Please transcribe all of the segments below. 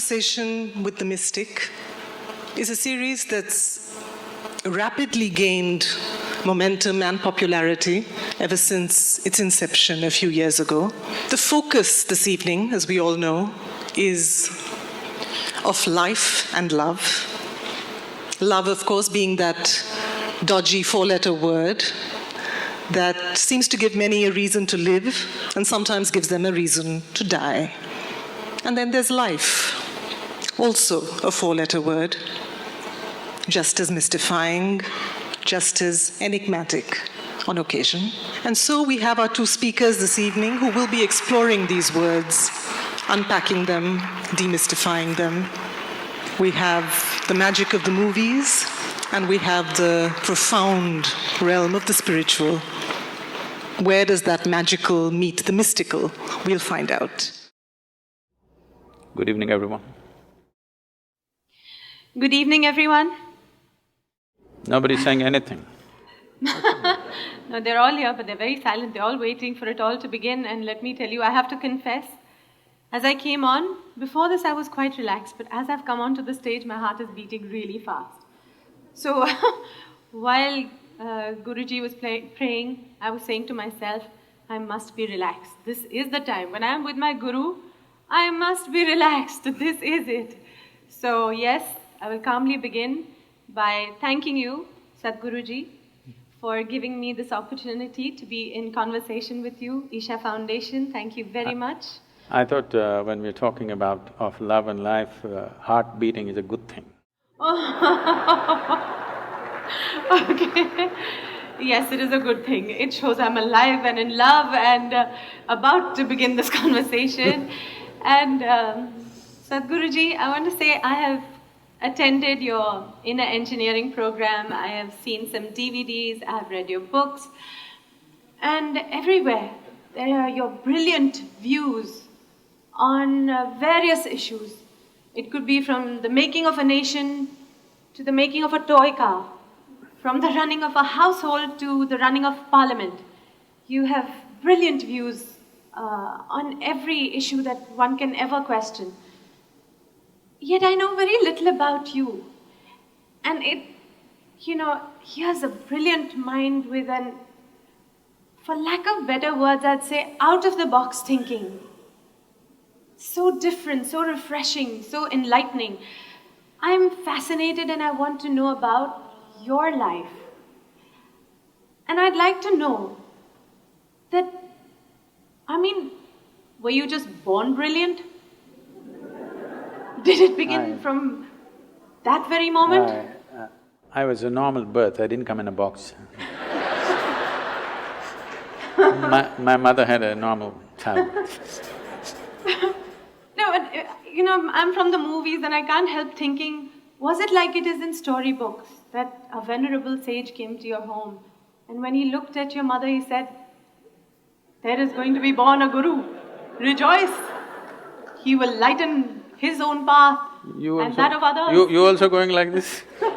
Conversation with the Mystic is a series that's rapidly gained momentum and popularity ever since its inception a few years ago. The focus this evening, as we all know, is of life and love. Love, of course, being that dodgy four-letter word that seems to give many a reason to live and sometimes gives them a reason to die. And then there's life, also a four-letter word, just as mystifying, just as enigmatic on occasion. And so we have our two speakers this evening who will be exploring these words, unpacking them, demystifying them. We have the magic of the movies, and we have the profound realm of the spiritual. Where does that magical meet the mystical? We'll find out. Good evening, everyone. Good evening, everyone. Nobody's saying anything. No, they're all here, but they're very silent. They're all waiting for it all to begin. And let me tell you, I have to confess, as I came on, before this I was quite relaxed, but as I've come onto the stage, my heart is beating really fast. So while Guruji was praying, I was saying to myself, I must be relaxed. This is the time. When I'm with my Guru, I must be relaxed. This is it. So yes, I will calmly begin by thanking you, Sadhguruji, for giving me this opportunity to be in conversation with you. Isha Foundation, thank you very much. I thought when we're talking about of love and life, heart beating is a good thing. Okay. Yes, it is a good thing. It shows I'm alive and in love and about to begin this conversation. And Sadhguruji, I want to say I have attended your inner engineering program. I have seen some DVDs, I have read your books. And everywhere there are your brilliant views on various issues. It could be from the making of a nation to the making of a toy car, from the running of a household to the running of parliament. You have brilliant views on every issue that one can ever question. Yet I know very little about you. And here's a brilliant mind with an, for lack of better words, I'd say out-of-the-box thinking. So different, so refreshing, so enlightening. I'm fascinated and I want to know about your life. And I'd like to know that, were you just born brilliant? Did it begin from that very moment? I was a normal birth, I didn't come in a box. My mother had a normal childbirth. No, but I'm from the movies and I can't help thinking, was it like it is in storybooks, that a venerable sage came to your home and when he looked at your mother he said, there is going to be born a guru, rejoice, he will lighten his own path and that of others. You also going like this? No,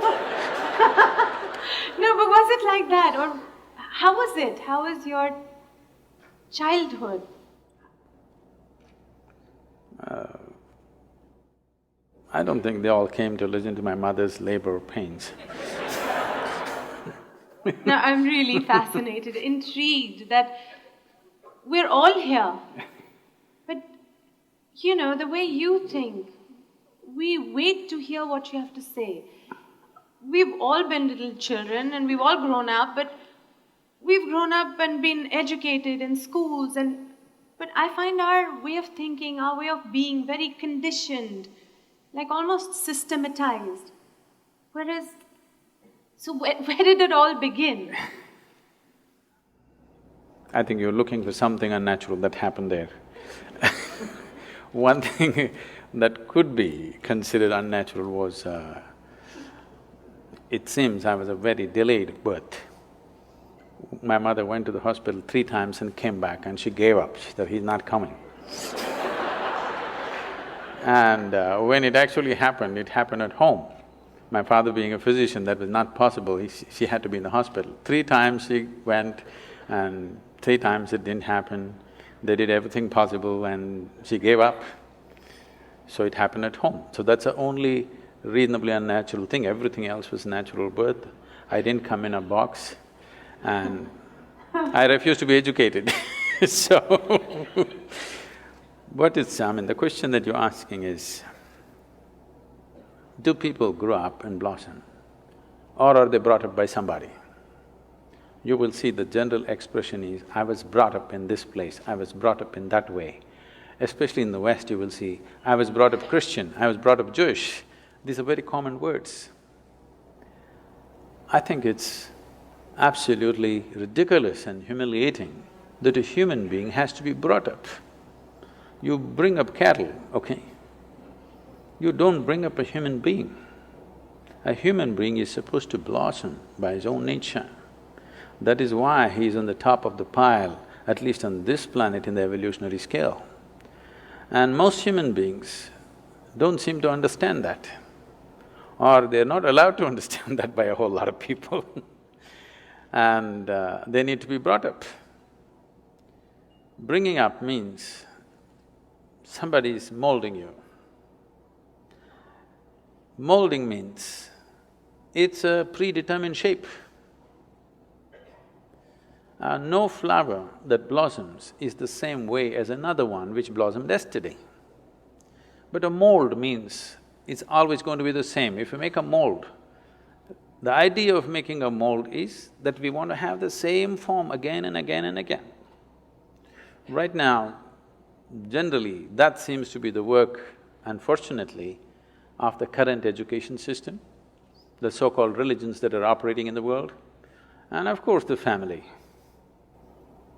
but was it like that? Or how was it? How was your childhood? I don't think they all came to listen to my mother's labor pains. No, I'm really fascinated, intrigued that we're all here. But, the way you think, we wait to hear what you have to say. We've all been little children and we've all grown up, but we've grown up and been educated in schools but I find our way of thinking, our way of being very conditioned, like almost systematized. Whereas, so where did it all begin? I think you're looking for something unnatural that happened there. One thing that could be considered unnatural was, it seems I was a very delayed birth. My mother went to the hospital 3 times and came back and she gave up, she said, he's not coming. And when it actually happened, it happened at home. My father being a physician, that was not possible, she had to be in the hospital. 3 times she went and 3 times it didn't happen. They did everything possible and she gave up. So it happened at home. So that's the only reasonably unnatural thing. Everything else was natural birth. I didn't come in a box and I refuse to be educated so the question that you're asking is, do people grow up and blossom or are they brought up by somebody? You will see the general expression is, I was brought up in this place, I was brought up in that way. Especially in the West, you will see, I was brought up Christian, I was brought up Jewish. These are very common words. I think it's absolutely ridiculous and humiliating that a human being has to be brought up. You bring up cattle, okay? You don't bring up a human being. A human being is supposed to blossom by his own nature. That is why he is on the top of the pile, at least on this planet in the evolutionary scale. And most human beings don't seem to understand that, or they're not allowed to understand that by a whole lot of people and they need to be brought up. Bringing up means somebody is molding you. Molding means it's a predetermined shape. No flower that blossoms is the same way as another one which blossomed yesterday. But a mold means it's always going to be the same. If you make a mold, the idea of making a mold is that we want to have the same form again and again and again. Right now, generally, that seems to be the work, unfortunately, of the current education system, the so-called religions that are operating in the world, and of course the family.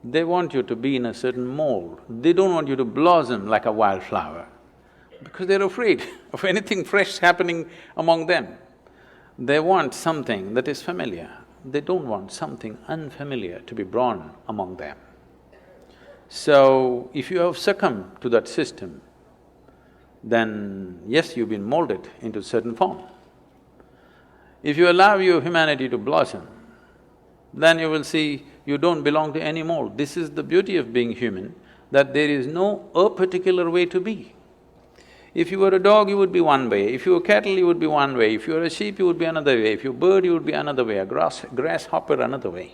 They want you to be in a certain mold. They don't want you to blossom like a wildflower because they're afraid of anything fresh happening among them. They want something that is familiar. They don't want something unfamiliar to be born among them. So, if you have succumbed to that system, then yes, you've been molded into a certain form. If you allow your humanity to blossom, then you will see you don't belong to any mold. This is the beauty of being human, that there is no a particular way to be. If you were a dog, you would be one way, if you were cattle, you would be one way, if you were a sheep, you would be another way, if you were a bird, you would be another way, a grasshopper another way.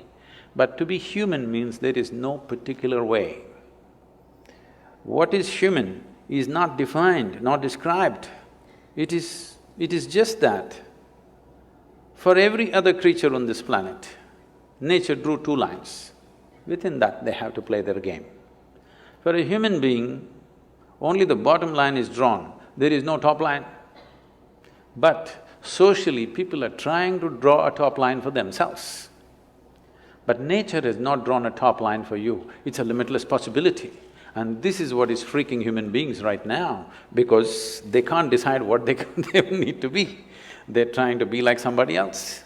But to be human means there is no particular way. What is human is not defined, not described. It is just that. For every other creature on this planet, nature drew two lines. Within that, they have to play their game. For a human being, only the bottom line is drawn, there is no top line. But socially, people are trying to draw a top line for themselves. But nature has not drawn a top line for you, it's a limitless possibility. And this is what is freaking human beings right now, because they can't decide what they need to be. They're trying to be like somebody else.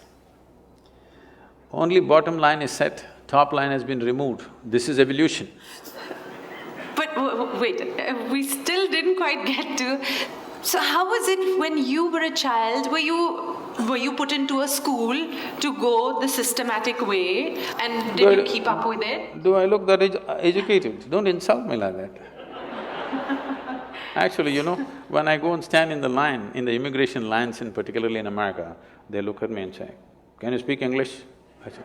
Only bottom line is set, top line has been removed. This is evolution. But wait, we still didn't quite get to… So how was it when you were a child? Were you put into a school to go the systematic way, and did you keep up with it? Do I look that educated? Don't insult me like that. Actually, you know, when I go and stand in the line, in the immigration lines, and particularly in America, they look at me and say, "Can you speak English?" I say,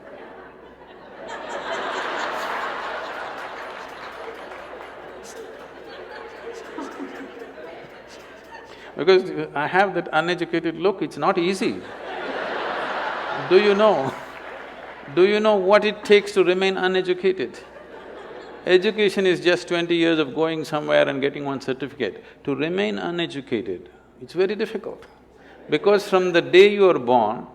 because I have that uneducated look, it's not easy. Do you know what it takes to remain uneducated? Education is just 20 years of going somewhere and getting one certificate. To remain uneducated, it's very difficult. Because from the day you are born,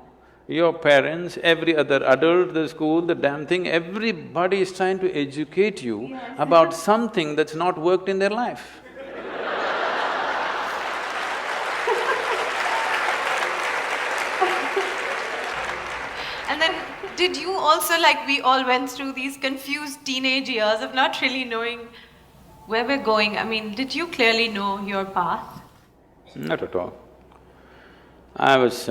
your parents, every other adult, the school, the damn thing, everybody is trying to educate you about something that's not worked in their life. And then, did you also, like we all went through these confused teenage years of not really knowing where we're going? I mean, did you clearly know your path? Not at all. I was…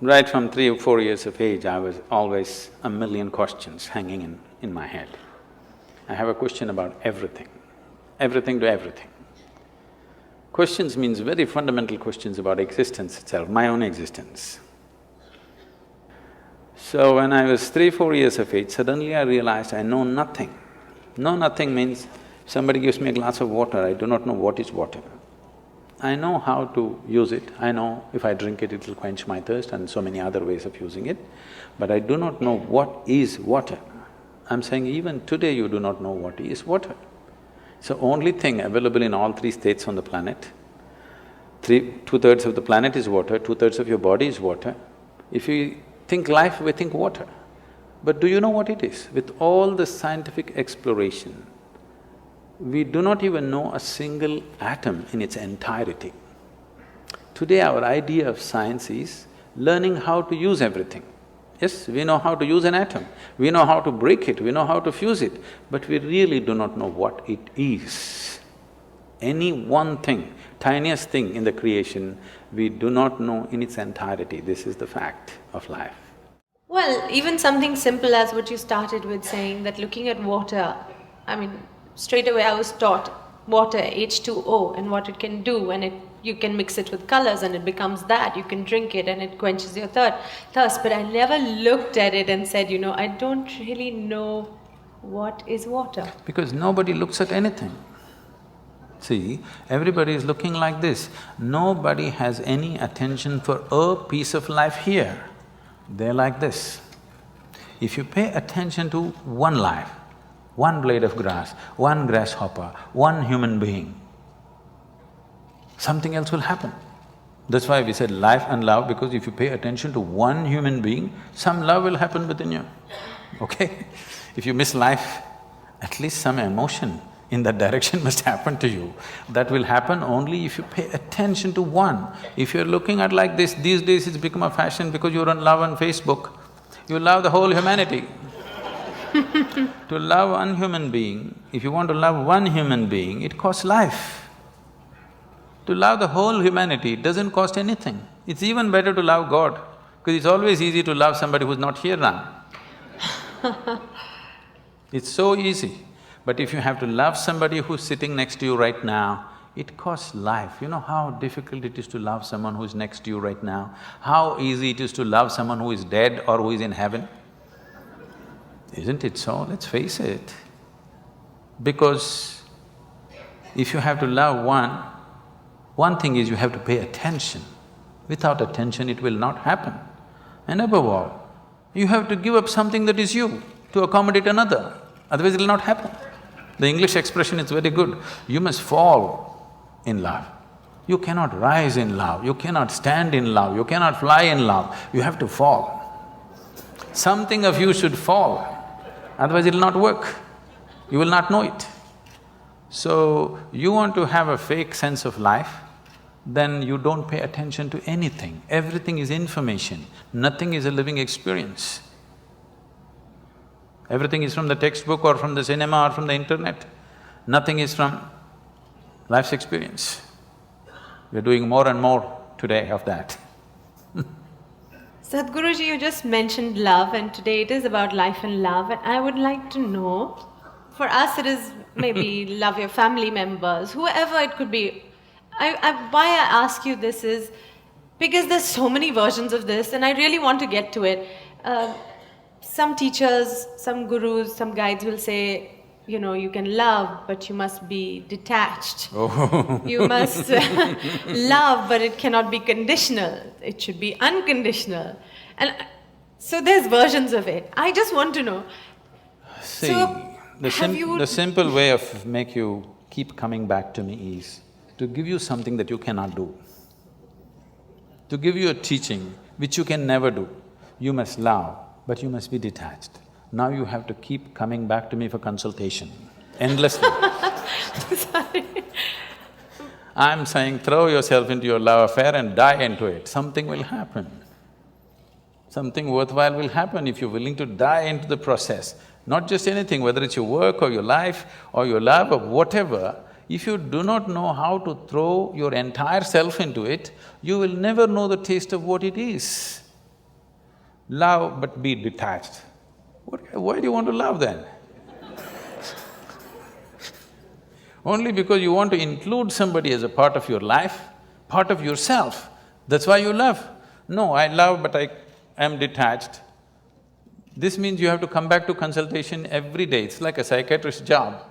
right from 3 or 4 years of age, I was always a million questions hanging in my head. I have a question about everything to everything. Questions means very fundamental questions about existence itself, my own existence. So when I was 3-4 years of age, suddenly I realized I know nothing. Know nothing means somebody gives me a glass of water, I do not know what is water. I know how to use it, I know if I drink it, it'll quench my thirst and so many other ways of using it, but I do not know what is water. I'm saying even today you do not know what is water. So only thing available in all three states on the planet, two-thirds of the planet is water, two-thirds of your body is water. If you think life, we think water. But do you know what it is? With all the scientific exploration, we do not even know a single atom in its entirety. Today our idea of science is learning how to use everything. Yes, we know how to use an atom, we know how to break it, we know how to fuse it, but we really do not know what it is. Any one thing, tiniest thing in the creation, we do not know in its entirety. This is the fact of life. Well, even something simple as what you started with saying, that looking at water, I mean, straight away I was taught water, H2O, and what it can do, and you can mix it with colors and it becomes that, you can drink it and it quenches your thirst. But I never looked at it and said, I don't really know what is water. Because nobody looks at anything. See, everybody is looking like this. Nobody has any attention for a piece of life here. They're like this. If you pay attention to one life, one blade of grass, one grasshopper, one human being, something else will happen. That's why we said life and love, because if you pay attention to one human being, some love will happen within you, okay? If you miss life, at least some emotion in that direction must happen to you. That will happen only if you pay attention to one. If you're looking at like this, these days it's become a fashion because you're on love on Facebook, you love the whole humanity. To love one human being, if you want to love one human being, it costs life. To love the whole humanity, it doesn't cost anything. It's even better to love God, because it's always easy to love somebody who's not here now. It's so easy. But if you have to love somebody who's sitting next to you right now, it costs life. You know how difficult it is to love someone who's next to you right now? How easy it is to love someone who is dead or who is in heaven? Isn't it so? Let's face it. Because if you have to love one thing is you have to pay attention. Without attention, it will not happen. And above all, you have to give up something that is you to accommodate another, otherwise it will not happen. The English expression is very good, you must fall in love. You cannot rise in love, you cannot stand in love, you cannot fly in love, you have to fall. Something of you should fall, otherwise it'll not work, you will not know it. So, you want to have a fake sense of life, then you don't pay attention to anything. Everything is information, nothing is a living experience. Everything is from the textbook or from the cinema or from the internet. Nothing is from life's experience. We're doing more and more today of that. Sadhguruji, you just mentioned love, and today it is about life and love, and I would like to know, for us it is maybe love your family members, whoever it could be. Why I ask you this is because there's so many versions of this and I really want to get to it. Some teachers, some gurus, some guides will say, you can love, but you must be detached. Oh. You must love, but it cannot be conditional. It should be unconditional. And so there's versions of it. I just want to know. See, So, the simple way of make you keep coming back to me is to give you something that you cannot do. To give you a teaching which you can never do. You must love, but you must be detached. Now you have to keep coming back to me for consultation, endlessly. Sorry. I'm saying throw yourself into your love affair and die into it, something will happen. Something worthwhile will happen if you're willing to die into the process. Not just anything, whether it's your work or your life or your love or whatever, if you do not know how to throw your entire self into it, you will never know the taste of what it is. Love but be detached. Why do you want to love then? Only because you want to include somebody as a part of your life, part of yourself, that's why you love. No, I love but I am detached. This means you have to come back to consultation every day, it's like a psychiatrist's job.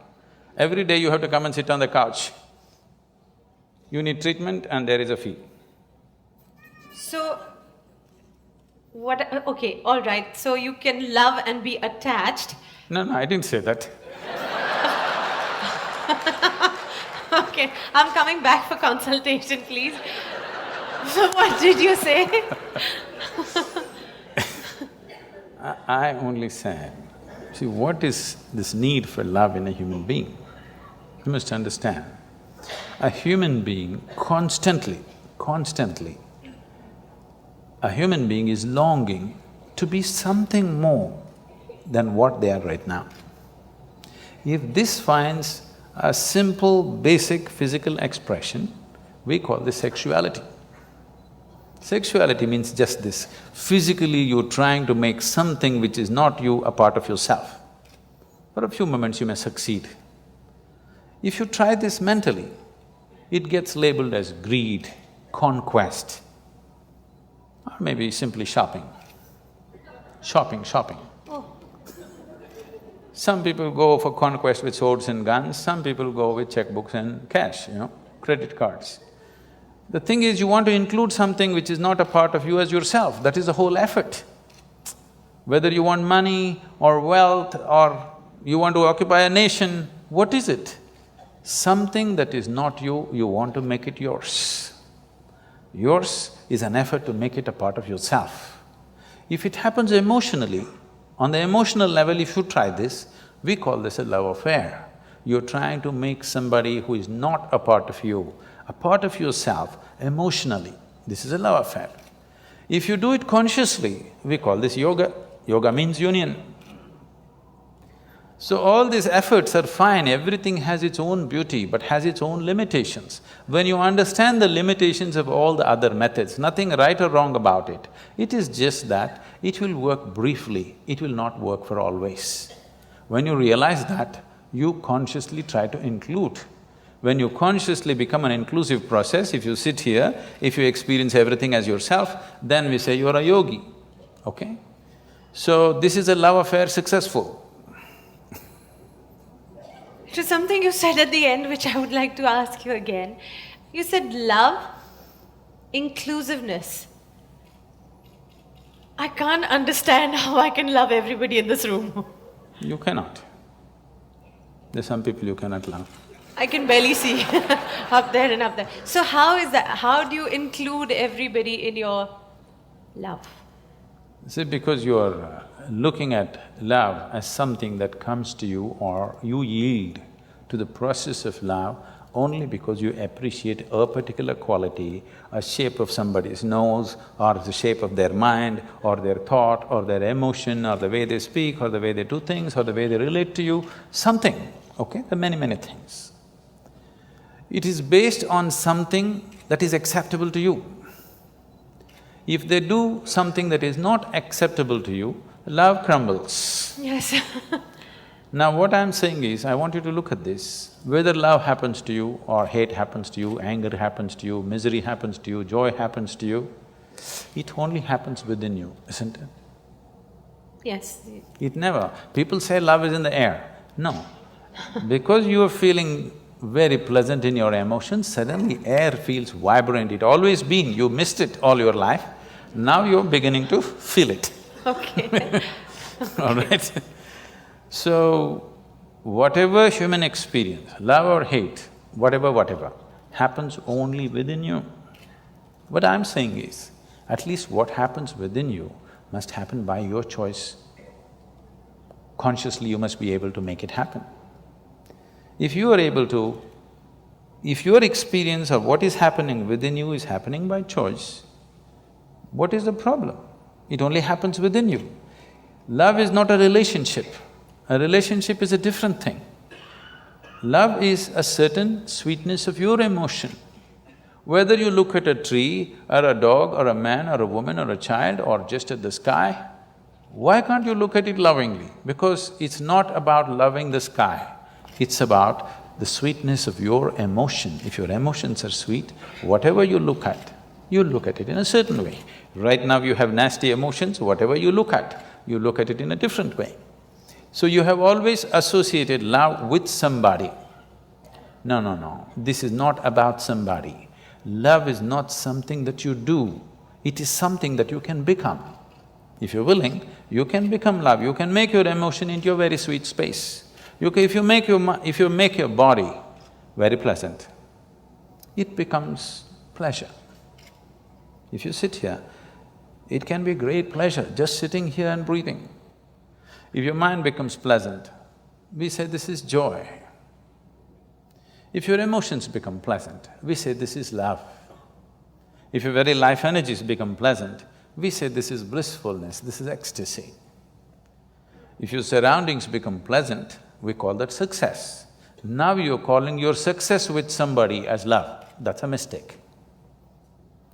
Every day you have to come and sit on the couch. You need treatment and there is a fee. So, okay, all right. So you can love and be attached. No, I didn't say that. Okay, I'm coming back for consultation, please. So what did you say? I only said, see, what is this need for love in a human being? You must understand, a human being constantly, a human being is longing to be something more than what they are right now. If this finds a simple, basic physical expression, we call this sexuality. Sexuality means just this, physically you're trying to make something which is not you a part of yourself. For a few moments you may succeed. If you try this mentally, it gets labeled as greed, conquest, or maybe simply shopping. Shopping. Some people go for conquest with swords and guns, some people go with checkbooks and cash, credit cards. The thing is, you want to include something which is not a part of you as yourself, that is the whole effort. Whether you want money or wealth or you want to occupy a nation, what is it? Something that is not you, you want to make it yours. Yours is an effort to make it a part of yourself. If it happens emotionally, on the emotional level, if you try this, we call this a love affair. You're trying to make somebody who is not a part of you, a part of yourself emotionally. This is a love affair. If you do it consciously, we call this yoga. Yoga means union. So all these efforts are fine, everything has its own beauty but has its own limitations. When you understand the limitations of all the other methods, nothing right or wrong about it, it is just that it will work briefly, it will not work for always. When you realize that, you consciously try to include. When you consciously become an inclusive process, if you sit here, if you experience everything as yourself, then we say you're a yogi, okay? So this is a love affair successful. It was something you said at the end which I would like to ask you again. You said love, inclusiveness. I can't understand how I can love everybody in this room. You cannot. There's some people you cannot love. I can barely see up there and up there. So how is that? How do you include everybody in your love? See, because you are looking at love as something that comes to you or you yield to the process of love only because you appreciate a particular quality, a shape of somebody's nose or the shape of their mind or their thought or their emotion or the way they speak or the way they do things or the way they relate to you, something, okay? There are many things. It is based on something that is acceptable to you. If they do something that is not acceptable to you, love crumbles. Yes. Now what I'm saying is, I want you to look at this, whether love happens to you or hate happens to you, anger happens to you, misery happens to you, joy happens to you, it only happens within you, isn't it? Yes. It never… People say love is in the air. No. Because you are feeling very pleasant in your emotions, suddenly air feels vibrant, it always been, you missed it all your life, now you're beginning to feel it. Okay. All right? So, whatever human experience, love or hate, whatever, happens only within you. What I'm saying is, at least what happens within you must happen by your choice. Consciously you must be able to make it happen. If you are able to… if your experience of what is happening within you is happening by choice, what is the problem? It only happens within you. Love is not a relationship. A relationship is a different thing. Love is a certain sweetness of your emotion. Whether you look at a tree or a dog or a man or a woman or a child or just at the sky, why can't you look at it lovingly? Because it's not about loving the sky, it's about the sweetness of your emotion. If your emotions are sweet, whatever you look at it in a certain way. Right now you have nasty emotions, whatever you look at it in a different way. So you have always associated love with somebody. No, no, no, this is not about somebody. Love is not something that you do, it is something that you can become. If you're willing, you can become love, you can make your emotion into a very sweet space. If you make your body very pleasant, it becomes pleasure. If you sit here, it can be great pleasure just sitting here and breathing. If your mind becomes pleasant, we say this is joy. If your emotions become pleasant, we say this is love. If your very life energies become pleasant, we say this is blissfulness, this is ecstasy. If your surroundings become pleasant, we call that success. Now you're calling your success with somebody as love, that's a mistake.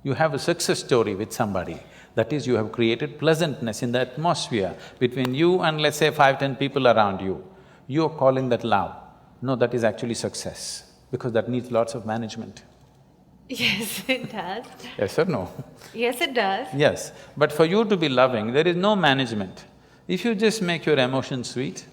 You have a success story with somebody, that is, you have created pleasantness in the atmosphere between you and let's say 5–10 people around you. You're calling that love. No, that is actually success, because that needs lots of management. Yes, it does. Yes or no? Yes, it does. Yes, but for you to be loving, there is no management. If you just make your emotions sweet,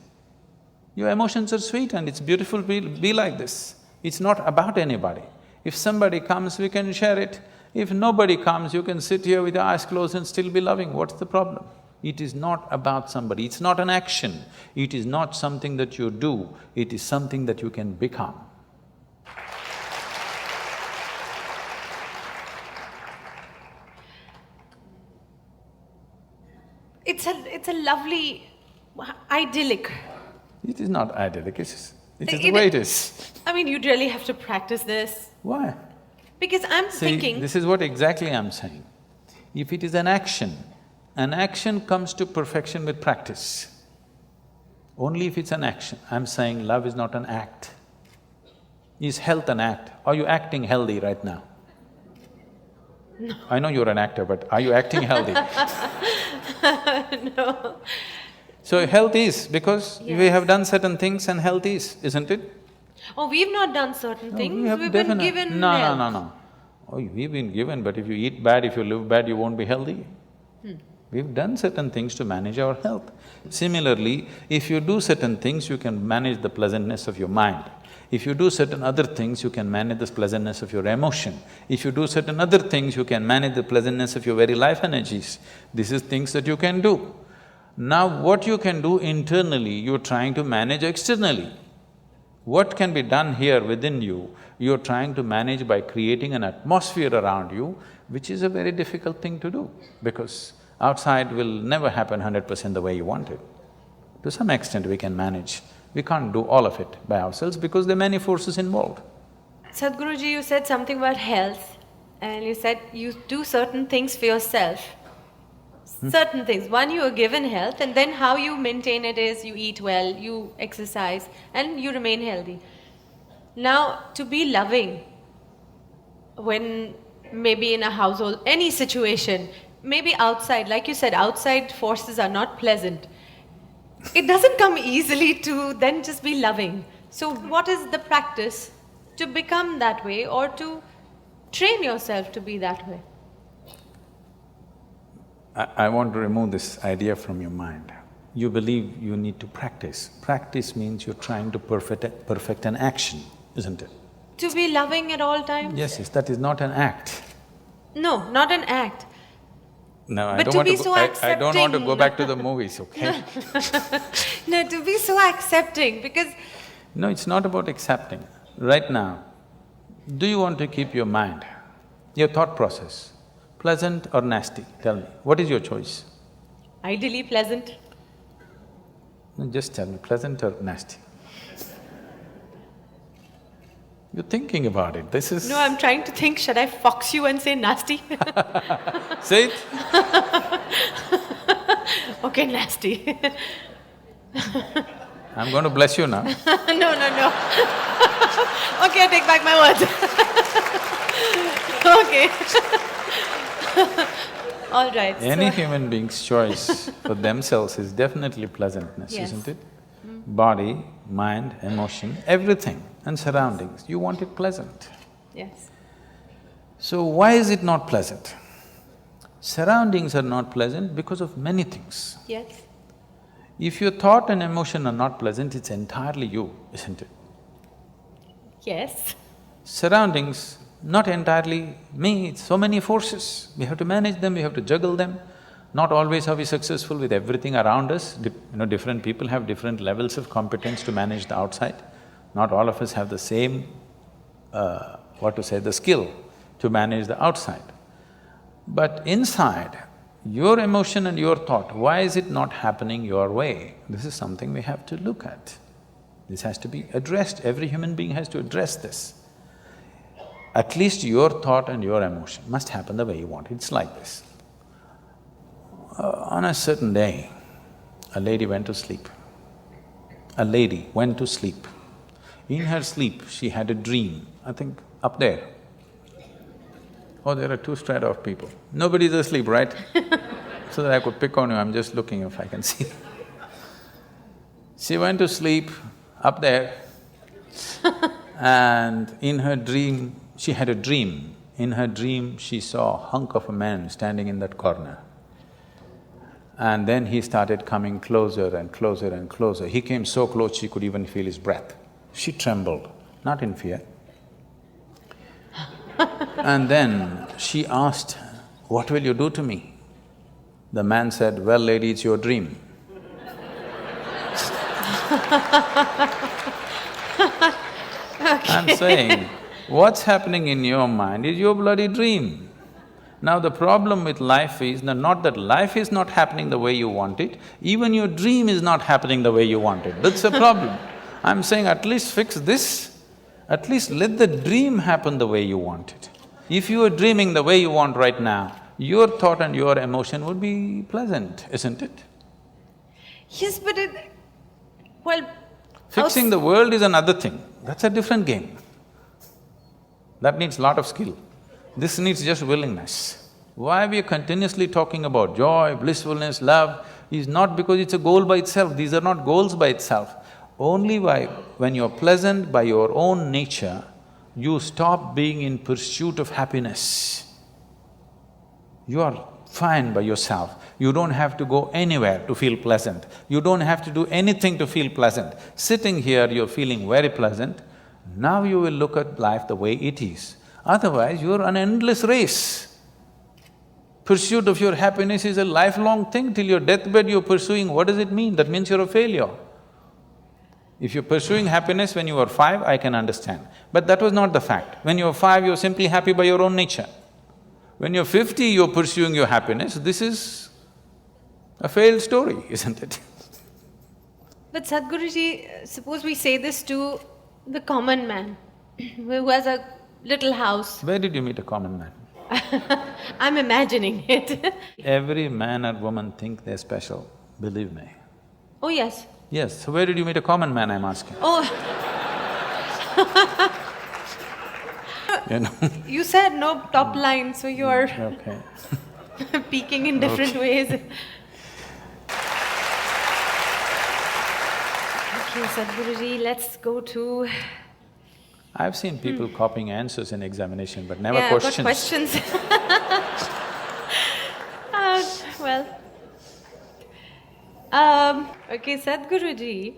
your emotions are sweet and it's beautiful, be like this. It's not about anybody. If somebody comes, we can share it. If nobody comes, you can sit here with your eyes closed and still be loving. What's the problem? It is not about somebody, it's not an action. It is not something that you do, it is something that you can become. It's a lovely, idyllic. It is not idyllic, it is the way it is. I mean, you'd really have to practice this. Why? Because I'm See, thinking… this is what exactly I'm saying. If it is an action comes to perfection with practice. Only if it's an action. I'm saying love is not an act. Is health an act? Are you acting healthy right now? No. I know you're an actor, but are you acting healthy? No. So health is, because Yes. we have done certain things and health is, isn't it? Oh, we've not done certain things, We have we've been definite- given No, health. no, no, no. Oh, we've been given, but if you eat bad, if you live bad, you won't be healthy. We've done certain things to manage our health. Similarly, if you do certain things, you can manage the pleasantness of your mind. If you do certain other things, you can manage the pleasantness of your emotion. If you do certain other things, you can manage the pleasantness of your very life energies. This is things that you can do. Now, what you can do internally, you're trying to manage externally. What can be done here within you, you're trying to manage by creating an atmosphere around you, which is a very difficult thing to do, because outside will never happen 100% the way you want it. To some extent we can manage, we can't do all of it by ourselves because there are many forces involved. Sadhguruji, you said something about health, and you said you do certain things for yourself. Certain things. One, you are given health, and then how you maintain it is you eat well, you exercise, and you remain healthy. Now, to be loving, when maybe in a household, any situation, maybe outside, like you said, outside forces are not pleasant. It doesn't come easily to then just be loving. So what is the practice to become that way, or to train yourself to be that way? I want to remove this idea from your mind. You believe you need to practice. Practice means you're trying to perfect an action, isn't it? To be loving at all times? Yes, yes, that is not an act. No, not an act. No, But to be so I don't want to accepting. go back to the movies, okay? No, to be so accepting, because… No, it's not about accepting. Right now, do you want to keep your mind, your thought process, pleasant or nasty? Tell me, what is your choice? Ideally pleasant. No, just tell me, pleasant or nasty? You're thinking about it, this is… No, I'm trying to think, should I fox you and say nasty? Say it. Okay, nasty. I'm going to bless you now. No. Okay, I take back my words. Okay. All right. Any human being's choice for themselves is definitely pleasantness, Yes. isn't it? Body, mind, emotion, everything. and surroundings, you want it pleasant. Yes. So why is it not pleasant? Surroundings are not pleasant because of many things. Yes. If your thought and emotion are not pleasant, it's entirely you, isn't it? Yes. Surroundings, not entirely me, it's so many forces. We have to manage them, we have to juggle them. Not always are we successful with everything around us. Different people have different levels of competence to manage the outside. Not all of us have the same, the skill to manage the outside. But inside, your emotion and your thought, why is it not happening your way? This is something we have to look at. This has to be addressed, every human being has to address this. At least your thought and your emotion must happen the way you want. It's like this. On a certain day, a lady went to sleep. A lady went to sleep. In her sleep, she had a dream, I think up there. Oh, there are two strata of people. Nobody's asleep, right? So that I could pick on you, I'm just looking if I can see. She went to sleep up there and in her dream, she had a dream. In her dream, she saw a hunk of a man standing in that corner. And then he started coming closer and closer and closer. He came so close she could even feel his breath. She trembled, not in fear. And then she asked, "What will you do to me?" The man said, "Well, lady, it's your dream." I'm saying, what's happening in your mind is your bloody dream. Now the problem with life is not that life is not happening the way you want it, even your dream is not happening the way you want it. That's a problem. I'm saying at least fix this, at least let the dream happen the way you want it. If you are dreaming the way you want right now, your thought and your emotion would be pleasant, isn't it? Yes, but Fixing the world is another thing, that's a different game. That needs lot of skill. This needs just willingness. Why we are continuously talking about joy, blissfulness, love is not because it's a goal by itself, these are not goals by itself. Only when you're pleasant by your own nature, you stop being in pursuit of happiness. You are fine by yourself. You don't have to go anywhere to feel pleasant. You don't have to do anything to feel pleasant. Sitting here, you're feeling very pleasant. Now you will look at life the way it is. Otherwise, you're an endless race. Pursuit of your happiness is a lifelong thing. Till your deathbed you're pursuing, what does it mean? That means you're a failure. If you're pursuing happiness when you were 5, I can understand. But that was not the fact. When you were 5, you're simply happy by your own nature. When you're 50, you're pursuing your happiness, this is a failed story, isn't it? But Sadhguruji, suppose we say this to the common man who has a little house. Where did you meet a common man? I'm imagining it. Every man or woman think they're special, believe me. Oh, yes. Yes, so where did you meet a common man, I'm asking? Oh. You know? You said no top line, so you're Okay. peaking in different ways. Okay, Sadhguruji, let's go to… I've seen people copying answers in examination, but never Yeah, questions. got questions. Well… okay, Sadhguruji,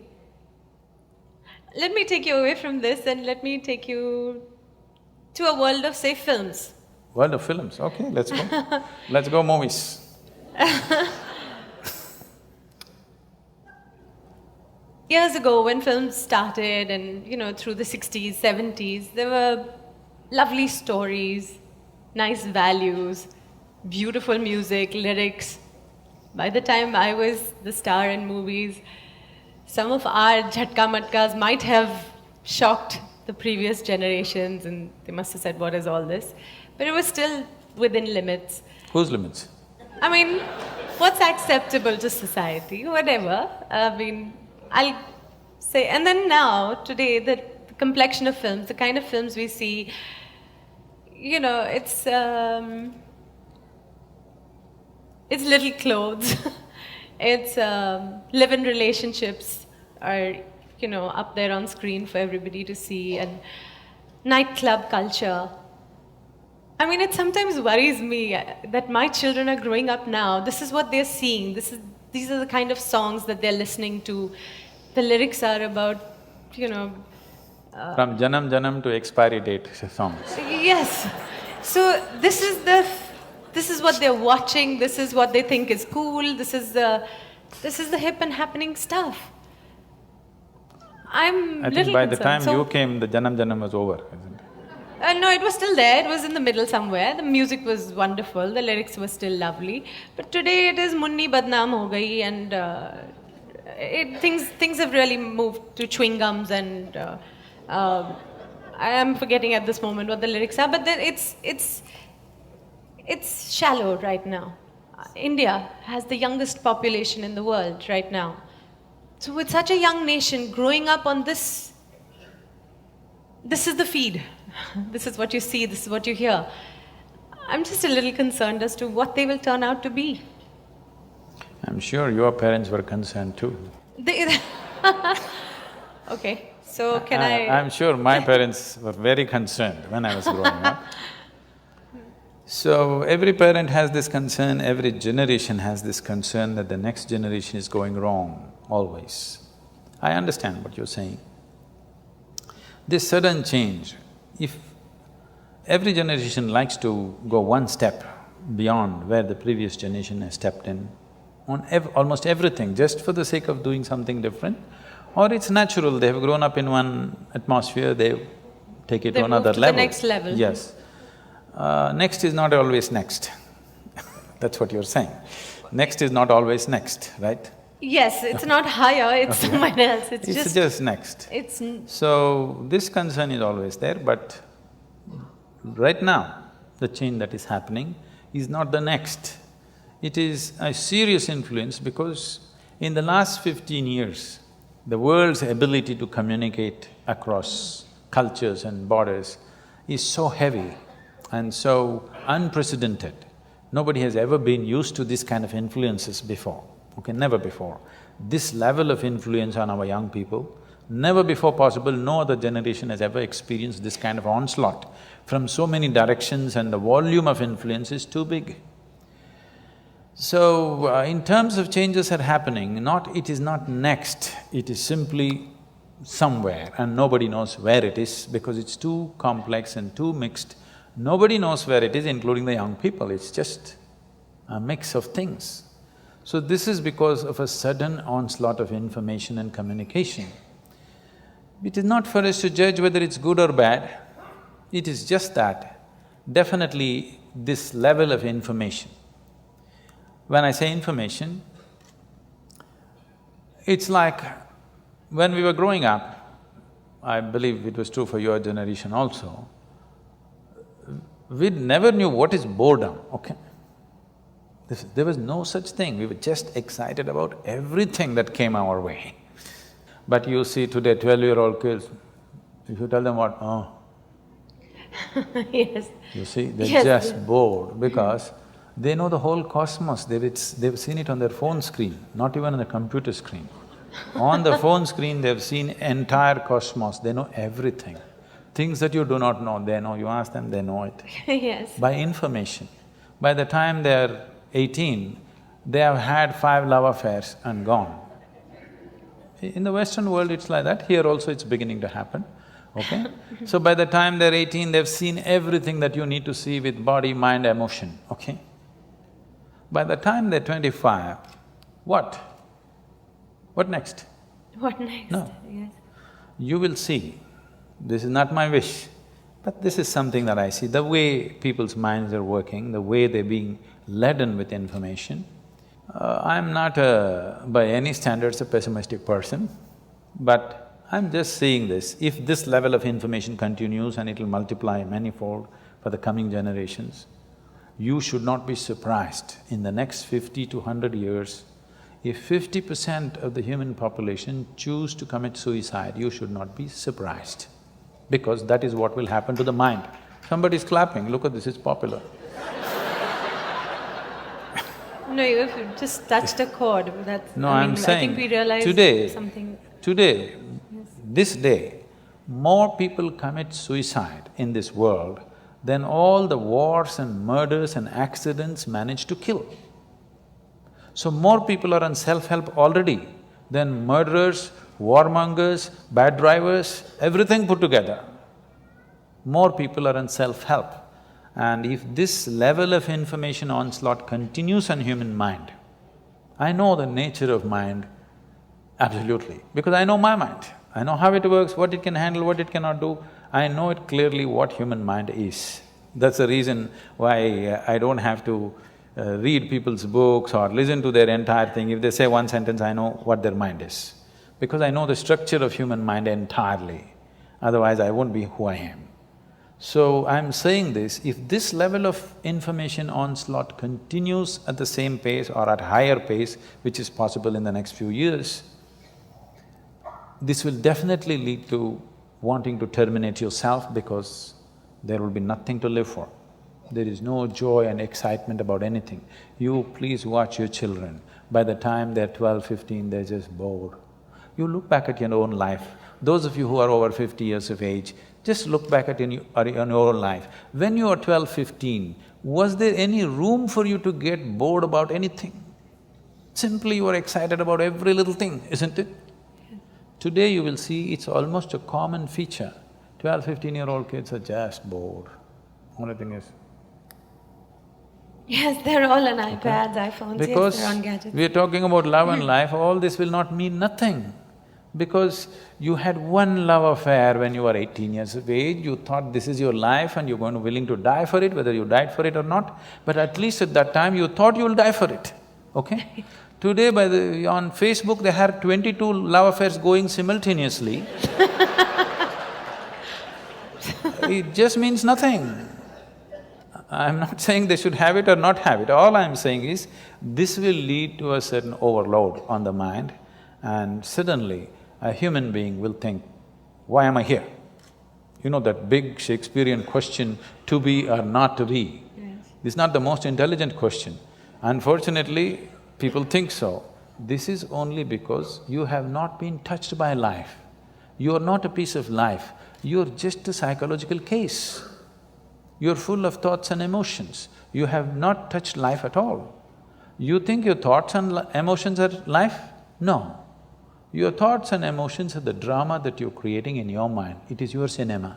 let me take you away from this and let me take you to a world of, say, films. World of films, okay, let's go. Let's go movies. Years ago, when films started and, through the 60s, 70s, there were lovely stories, nice values, beautiful music, lyrics. By the time I was the star in movies, some of our jhatka matkas might have shocked the previous generations and they must have said, what is all this? But it was still within limits. Whose limits? I mean, what's acceptable to society, whatever. I mean, I'll say… And then now, today, the complexion of films, the kind of films we see, it's little clothes, it's live-in relationships, or up there on screen for everybody to see, and nightclub culture. I mean, it sometimes worries me that my children are growing up now. This is what they're seeing. These are the kind of songs that they're listening to. The lyrics are about, From Janam Janam to expiry date songs. yes. So this is what they're watching. This is what they think is cool. This is the hip and happening stuff. I'm I think little by the concerned. time you came, the Janam Janam was over, isn't it? No, it was still there. It was in the middle somewhere. The music was wonderful. The lyrics were still lovely. But today it is Munni Badnaam ho gayi, and things have really moved to chewing gums, and I am forgetting at this moment what the lyrics are. But then it's shallow right now. India has the youngest population in the world right now. So with such a young nation growing up on this is the feed. This is what you see, this is what you hear. I'm just a little concerned as to what they will turn out to be. I'm sure your parents were concerned too. Okay, so can I'm sure my parents were very concerned when I was growing up. So every parent has this concern, every generation has this concern that the next generation is going wrong, always. I understand what you're saying. This sudden change, if every generation likes to go one step beyond where the previous generation has stepped in, on almost everything, just for the sake of doing something different, or it's natural, they have grown up in one atmosphere, they take it to another level. The next level. Yes. Next is not always next. That's what you're saying. Next is not always next, right? Yes, it's not higher, it's somewhere else, it's just next. So, this concern is always there, but right now, the change that is happening is not the next. It is a serious influence because in the last 15 years, the world's ability to communicate across cultures and borders is so heavy and so unprecedented. Nobody has ever been used to this kind of influences before, okay, never before. This level of influence on our young people, never before possible, no other generation has ever experienced this kind of onslaught from so many directions, and the volume of influence is too big. So, in terms of changes that are happening, it is not next, it is simply somewhere and nobody knows where it is because it's too complex and too mixed. Nobody knows where it is, including the young people, it's just a mix of things. So this is because of a sudden onslaught of information and communication. It is not for us to judge whether it's good or bad, it is just that definitely this level of information. When I say information, it's like when we were growing up, I believe it was true for your generation also, we never knew what is boredom, okay? There was no such thing, we were just excited about everything that came our way. But you see today 12-year-old kids, if you tell them what, oh. Yes. You see, they're just bored because they know the whole cosmos, they've seen it on their phone screen, not even on the computer screen. On the phone screen, they've seen entire cosmos, they know everything. Things that you do not know, they know, you ask them, they know it. Yes. By information. By the time they're 18, they have had 5 love affairs and gone. In the Western world, it's like that, here also it's beginning to happen, okay? So by the time they're 18, they've seen everything that you need to see with body, mind, emotion, okay? By the time they're 25, what? What next? What next? No. Yes. You will see, this is not my wish, but this is something that I see, the way people's minds are working, the way they're being laden with information. I'm not by any standards a pessimistic person, but I'm just seeing this. If this level of information continues and it'll multiply manifold for the coming generations, you should not be surprised in the next 50 to 100 years, if 50% of the human population choose to commit suicide, you should not be surprised, because that is what will happen to the mind. Somebody's clapping, look at this, it's popular. No, you've just touched a chord, that's… No, I I'm saying, think we realize today, something… today, this day, more people commit suicide in this world than all the wars and murders and accidents manage to kill. So more people are on self-help already than murderers, warmongers, bad drivers, everything put together. More people are on self-help. And if this level of information onslaught continues on human mind, I know the nature of mind absolutely, because I know my mind. I know how it works, what it can handle, what it cannot do. I know it clearly what human mind is. That's the reason why I don't have to read people's books or listen to their entire thing. If they say one sentence, I know what their mind is. Because I know the structure of human mind entirely. Otherwise, I won't be who I am. So I'm saying this, if this level of information onslaught continues at the same pace or at higher pace, which is possible in the next few years, this will definitely lead to wanting to terminate yourself because there will be nothing to live for. There is no joy and excitement about anything. You please watch your children. By the time they're 12, 15, they're just bored. You look back at your own life. Those of you who are over 50 years of age, just look back at your own life. When you were 12, 15, was there any room for you to get bored about anything? Simply you were excited about every little thing, isn't it? Today you will see it's almost a common feature. 12, 15-year-old kids are just bored. Only thing is… Yes, they're all on iPads, iPhones, Because yes, they're on gadgets. we are talking about love and life, all this will not mean nothing. Because you had one love affair when you were 18 years of age, you thought this is your life and you're going to willing to die for it, whether you died for it or not, but at least at that time you thought you'll die for it, okay? Today on Facebook they have 22 love affairs going simultaneously. It just means nothing. I'm not saying they should have it or not have it, all I'm saying is, this will lead to a certain overload on the mind and suddenly a human being will think, why am I here? You know that big Shakespearean question, to be or not to be? Yes. This is not the most intelligent question. Unfortunately, people think so. This is only because you have not been touched by life. You are not a piece of life, you're just a psychological case. You're full of thoughts and emotions. You have not touched life at all. You think your thoughts and emotions are life? No. Your thoughts and emotions are the drama that you're creating in your mind. It is your cinema.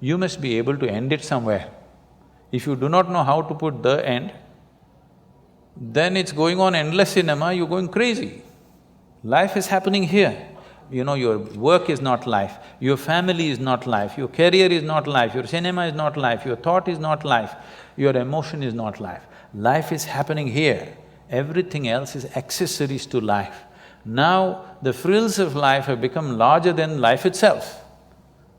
You must be able to end it somewhere. If you do not know how to put the end, then it's going on endless cinema, you're going crazy. Life is happening here. You know, your work is not life, your family is not life, your career is not life, your cinema is not life, your thought is not life, your emotion is not life. Life is happening here. Everything else is accessories to life. Now, the frills of life have become larger than life itself.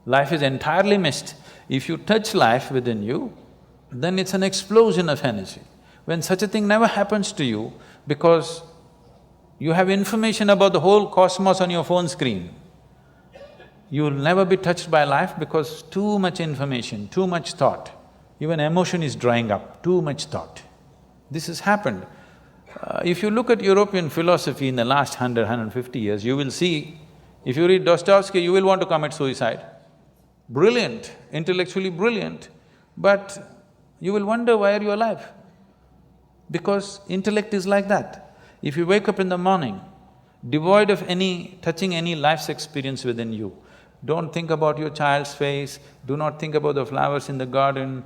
Life is entirely missed. If you touch life within you, then it's an explosion of energy. When such a thing never happens to you, because you have information about the whole cosmos on your phone screen, you will never be touched by life because too much information, too much thought. Even emotion is drying up, too much thought. This has happened. If you look at European philosophy in the last 150 years, you will see, if you read Dostoevsky, you will want to commit suicide. Brilliant, intellectually brilliant, but you will wonder, why are you alive? Because intellect is like that. If you wake up in the morning, devoid of touching any life's experience within you, don't think about your child's face, do not think about the flowers in the garden,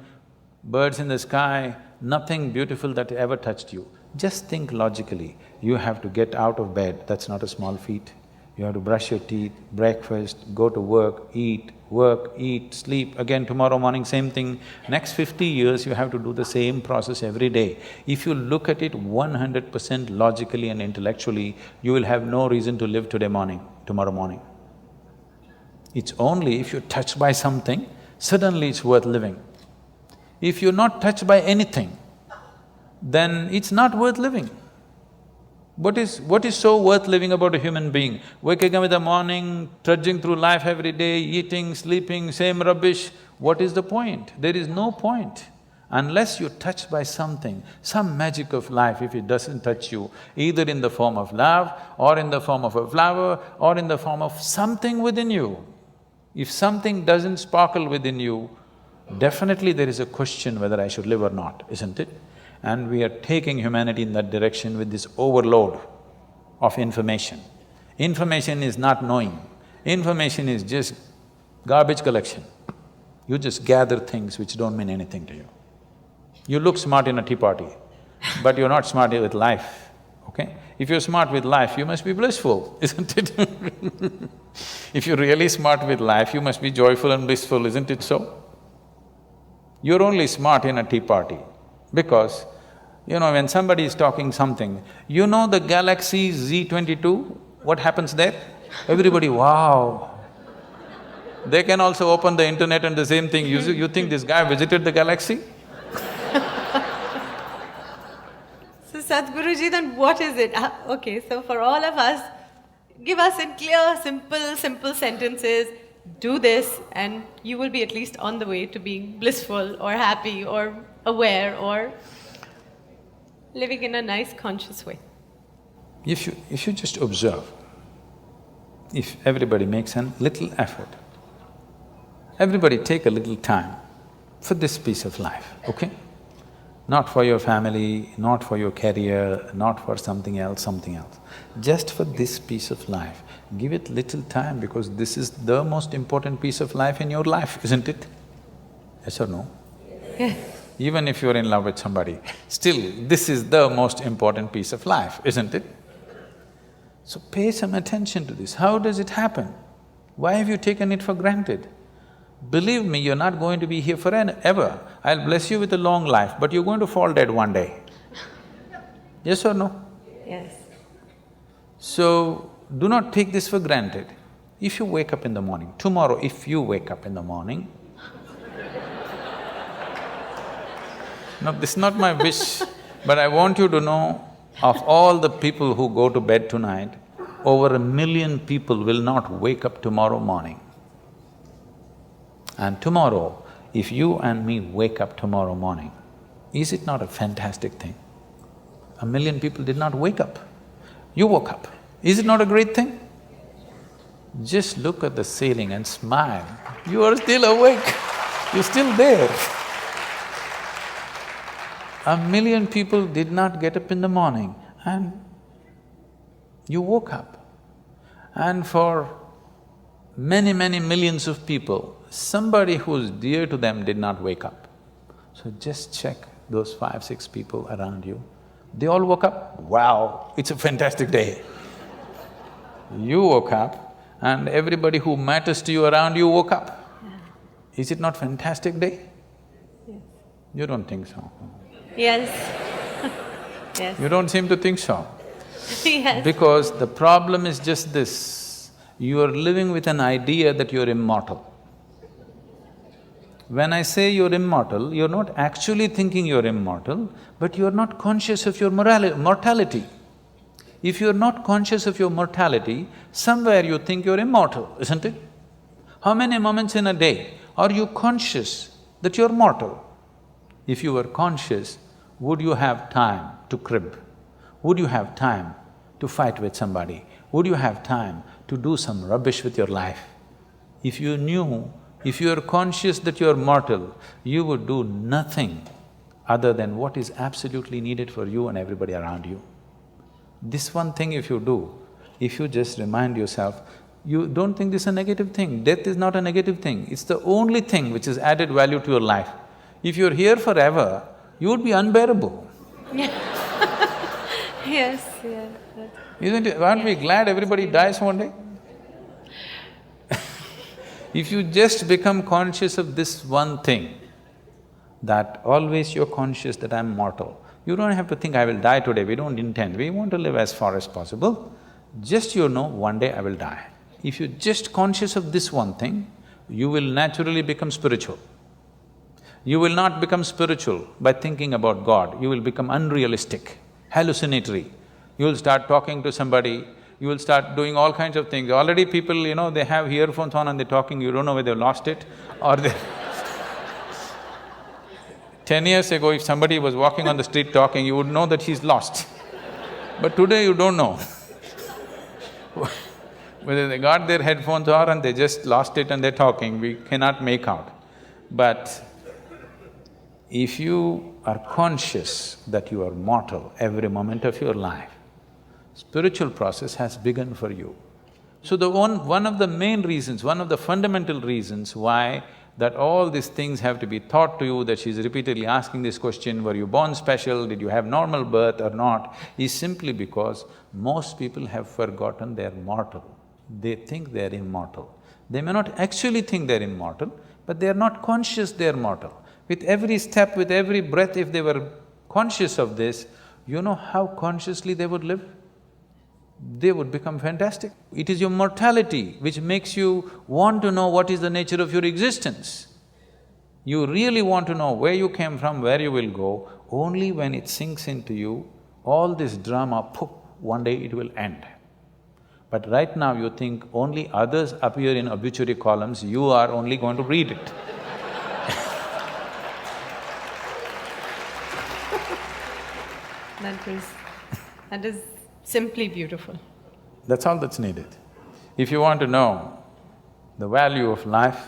birds in the sky, nothing beautiful that ever touched you. Just think logically, you have to get out of bed, that's not a small feat. You have to brush your teeth, breakfast, go to work, eat, sleep, again tomorrow morning same thing. Next 50 years you have to do the same process every day. If you look at it 100% logically and intellectually, you will have no reason to live tomorrow morning. It's only if you're touched by something, suddenly it's worth living. If you're not touched by anything, then it's not worth living. What is so worth living about a human being? Waking up in the morning, trudging through life every day, eating, sleeping, same rubbish, what is the point? There is no point. Unless you're touched by something, some magic of life, if it doesn't touch you, either in the form of love, or in the form of a flower, or in the form of something within you, if something doesn't sparkle within you, definitely there is a question whether I should live or not, isn't it? And we are taking humanity in that direction with this overload of information. Information is not knowing, information is just garbage collection. You just gather things which don't mean anything to you. You look smart in a tea party, but you're not smart with life, okay? If you're smart with life, you must be blissful, isn't it? If you're really smart with life, you must be joyful and blissful, isn't it so? You're only smart in a tea party because, when somebody is talking something, the galaxy Z22, what happens there? Everybody, wow. They can also open the internet and the same thing, you think this guy visited the galaxy? So Sadhguruji, then what is it? Okay, so for all of us, give us in clear, simple sentences, do this and you will be at least on the way to being blissful or happy or aware or living in a nice conscious way. If you just observe, if everybody makes a little effort, everybody take a little time for this piece of life, okay? Not for your family, not for your career, not for something else. Just for this piece of life, give it little time because this is the most important piece of life in your life, isn't it? Yes or no? Yes. Even if you're in love with somebody, still this is the most important piece of life, isn't it? So pay some attention to this. How does it happen? Why have you taken it for granted? Believe me, you're not going to be here forever. I'll bless you with a long life, but you're going to fall dead one day. Yes or no? Yes. So, do not take this for granted. If you wake up in the morning, tomorrow if you wake up in the morning… No, this is not my wish, but I want you to know, of all the people who go to bed tonight, over 1 million people will not wake up tomorrow morning. And tomorrow, if you and me wake up tomorrow morning, is it not a fantastic thing? 1 million people did not wake up. You woke up. Is it not a great thing? Just look at the ceiling and smile. You are still awake, you're still there. 1 million people did not get up in the morning and you woke up. And for many millions of people, somebody who's dear to them did not wake up. So just check those 5, 6 people around you. They all woke up, wow, it's a fantastic day. You woke up and everybody who matters to you around you woke up. Is it not fantastic day? Yes. You don't think so? Yes. Yes. You don't seem to think so. Yes. Because the problem is just this, you are living with an idea that you're immortal. When I say you're immortal, you're not actually thinking you're immortal, but you're not conscious of your mortality. If you're not conscious of your mortality, somewhere you think you're immortal, isn't it? How many moments in a day are you conscious that you're mortal? If you were conscious, would you have time to crib? Would you have time to fight with somebody? Would you have time to do some rubbish with your life? If you knew, if you are conscious that you are mortal, you would do nothing other than what is absolutely needed for you and everybody around you. This one thing if you do, if you just remind yourself, you don't think this is a negative thing. Death is not a negative thing, it's the only thing which has added value to your life. If you're here forever, you would be unbearable. Yes, yes. Isn't it? Aren't we glad everybody dies one day? If you just become conscious of this one thing, that always you're conscious that I'm mortal, you don't have to think, I will die today, we don't intend, we want to live as far as possible. Just one day I will die. If you're just conscious of this one thing, you will naturally become spiritual. You will not become spiritual by thinking about God, you will become unrealistic, hallucinatory. You will start talking to somebody, you will start doing all kinds of things. Already people, they have earphones on and they're talking, you don't know whether they've lost it or they… 10 years ago, if somebody was walking on the street talking, you would know that he's lost. But today you don't know whether they got their headphones on and they just lost it and they're talking, we cannot make out. But if you are conscious that you are mortal every moment of your life, spiritual process has begun for you. So one of the main reasons, one of the fundamental reasons why that all these things have to be taught to you, that she's repeatedly asking this question, were you born special, did you have normal birth or not, is simply because most people have forgotten they're mortal. They think they're immortal. They may not actually think they're immortal, but they're not conscious they're mortal. With every step, with every breath, if they were conscious of this, you know how consciously they would live? They would become fantastic. It is your mortality which makes you want to know what is the nature of your existence. You really want to know where you came from, where you will go. Only when it sinks into you, all this drama, poof, one day it will end. But right now you think only others appear in obituary columns, you are only going to read it. That is simply beautiful. That's all that's needed. If you want to know the value of life,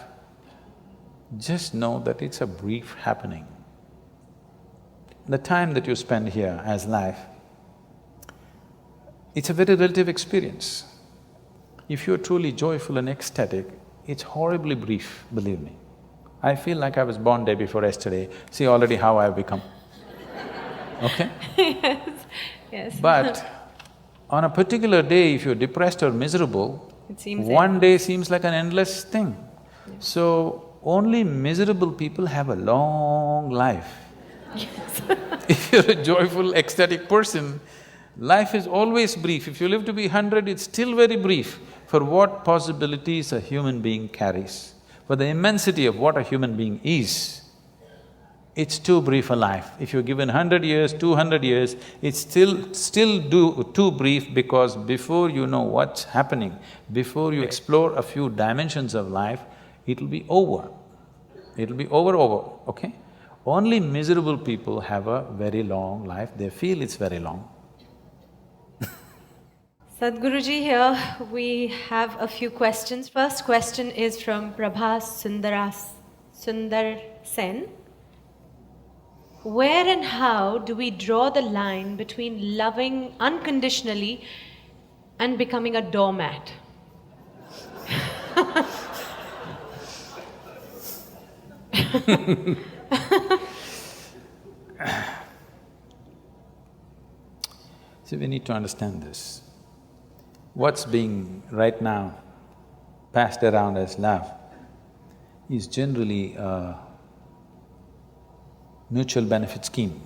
just know that it's a brief happening. The time that you spend here as life, it's a very relative experience. If you're truly joyful and ecstatic, it's horribly brief, believe me. I feel like I was born day before yesterday, see already how I've become. Okay? Yes. But on a particular day, if you're depressed or miserable, it seems one day seems like an endless thing. Yeah. So, only miserable people have a long life. Yes. If you're a joyful, ecstatic person, life is always brief. If you live to be 100, it's still very brief for what possibilities a human being carries. For the immensity of what a human being is, it's too brief a life. If you're given 100 years, 200 years, it's still too brief, because before you know what's happening, before you explore a few dimensions of life, it'll be over. It'll be over, okay? Only miserable people have a very long life, they feel it's very long. Sadhguruji, here we have a few questions. First question is from Prabhas Sundar Sen. Where and how do we draw the line between loving unconditionally and becoming a doormat? See, we need to understand this. What's being right now passed around as love is generally a mutual benefit scheme.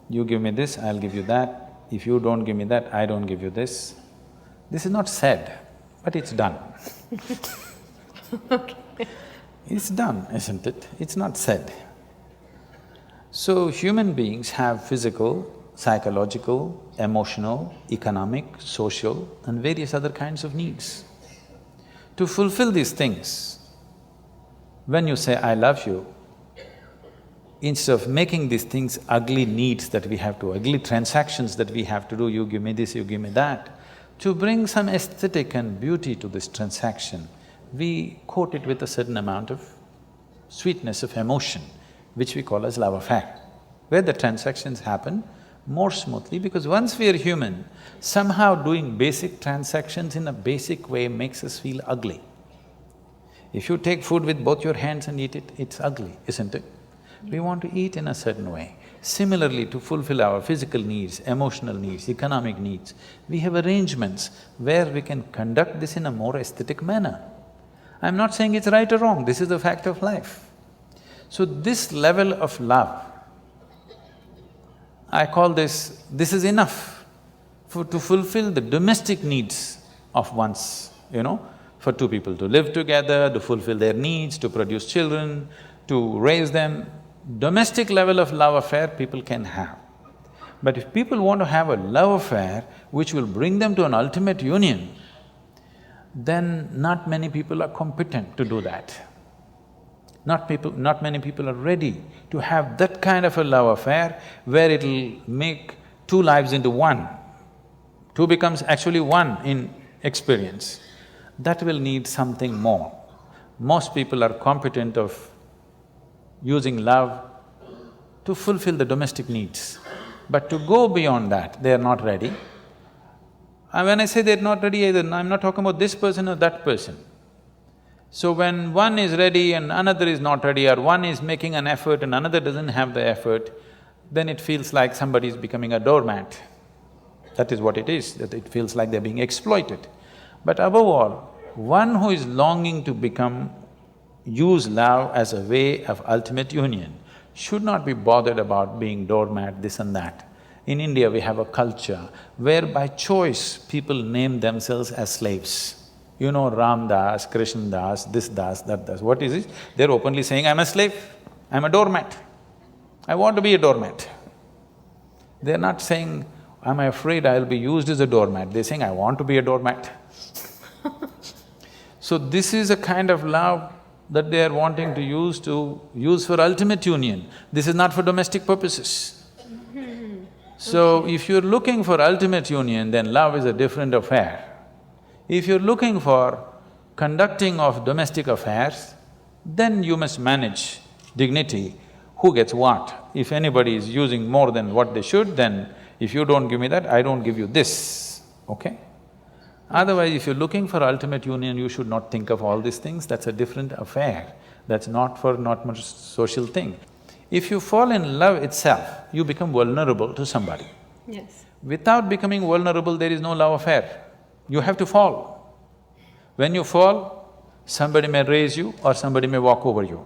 You give me this, I'll give you that. If you don't give me that, I don't give you this. This is not said, but it's done. Okay. It's done, isn't it? It's not said. So, human beings have physical, psychological, emotional, economic, social and various other kinds of needs. To fulfill these things, when you say, I love you, instead of making these things ugly needs that we have to, ugly transactions that we have to do, you give me this, you give me that, to bring some aesthetic and beauty to this transaction, we coat it with a certain amount of sweetness of emotion, which we call as love affair, where the transactions happen more smoothly, because once we are human, somehow doing basic transactions in a basic way makes us feel ugly. If you take food with both your hands and eat it, it's ugly, isn't it? We want to eat in a certain way. Similarly, to fulfill our physical needs, emotional needs, economic needs, we have arrangements where we can conduct this in a more aesthetic manner. I'm not saying it's right or wrong, this is the fact of life. So this level of love, I call this is enough to fulfill the domestic needs of one's, for two people to live together, to fulfill their needs, to produce children, to raise them. Domestic level of love affair people can have. But if people want to have a love affair which will bring them to an ultimate union, then not many people are competent to do that. Not many people are ready to have that kind of a love affair where it'll make two lives into one. Two becomes actually one in experience. That will need something more. Most people are competent of using love to fulfill the domestic needs. But to go beyond that, they are not ready. And when I say they're not ready either, I'm not talking about this person or that person. So when one is ready and another is not ready, or one is making an effort and another doesn't have the effort, then it feels like somebody is becoming a doormat. That is what it is, that it feels like they're being exploited. But above all, one who is longing to use love as a way of ultimate union should not be bothered about being doormat, this and that. In India, we have a culture where by choice, people name themselves as slaves. You know, Ram Das, Krishna Das, this Das, that Das. What is it? They're openly saying, I'm a slave, I'm a doormat. I want to be a doormat. They're not saying, I'm afraid I'll be used as a doormat. They're saying, I want to be a doormat. So this is a kind of love that they are wanting to use for ultimate union. This is not for domestic purposes. So if you're looking for ultimate union, then love is a different affair. If you're looking for conducting of domestic affairs, then you must manage dignity, who gets what. If anybody is using more than what they should, then if you don't give me that, I don't give you this, okay? Otherwise, if you're looking for ultimate union, you should not think of all these things, that's a different affair. That's not much social thing. If you fall in love itself, you become vulnerable to somebody. Yes. Without becoming vulnerable, there is no love affair. You have to fall. When you fall, somebody may raise you or somebody may walk over you.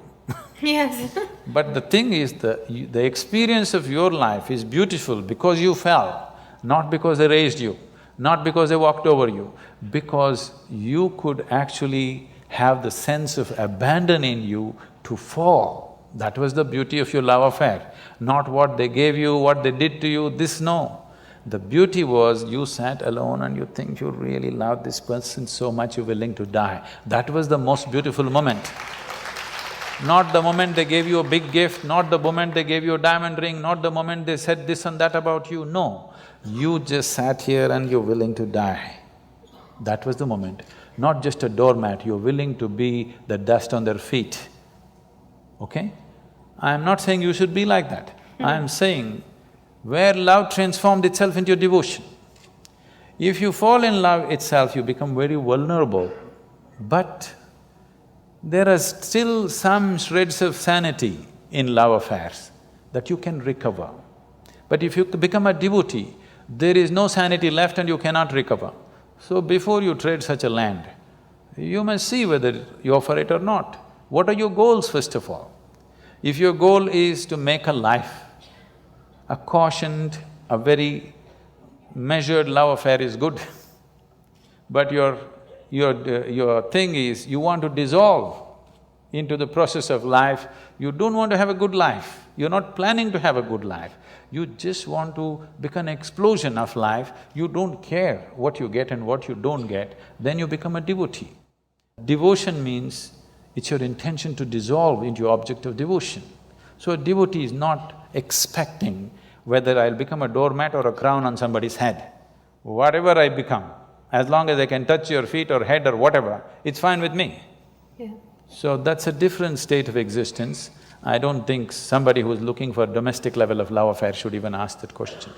Yes. But the thing is, the experience of your life is beautiful because you fell, not because they raised you, not because they walked over you, because you could actually have the sense of abandon in you to fall. That was the beauty of your love affair, not what they gave you, what they did to you, this no. The beauty was you sat alone and you think you really love this person so much you're willing to die. That was the most beautiful moment. Not the moment they gave you a big gift, not the moment they gave you a diamond ring, not the moment they said this and that about you, no. You just sat here and you're willing to die. That was the moment. Not just a doormat, you're willing to be the dust on their feet, okay? I'm not saying you should be like that. I'm saying where love transformed itself into devotion. If you fall in love itself, you become very vulnerable, but there are still some shreds of sanity in love affairs that you can recover. But if you become a devotee, there is no sanity left and you cannot recover. So before you trade such a land, you must see whether you offer it or not. What are your goals first of all? If your goal is to make a life, a cautioned, a very measured love affair is good. But your thing is, you want to dissolve into the process of life, you don't want to have a good life, you're not planning to have a good life, you just want to become an explosion of life, you don't care what you get and what you don't get, then you become a devotee. Devotion means it's your intention to dissolve into your object of devotion. So a devotee is not expecting whether I'll become a doormat or a crown on somebody's head. Whatever I become, as long as I can touch your feet or head or whatever, it's fine with me. Yeah. So that's a different state of existence. I don't think somebody who's looking for domestic level of love affair should even ask that question.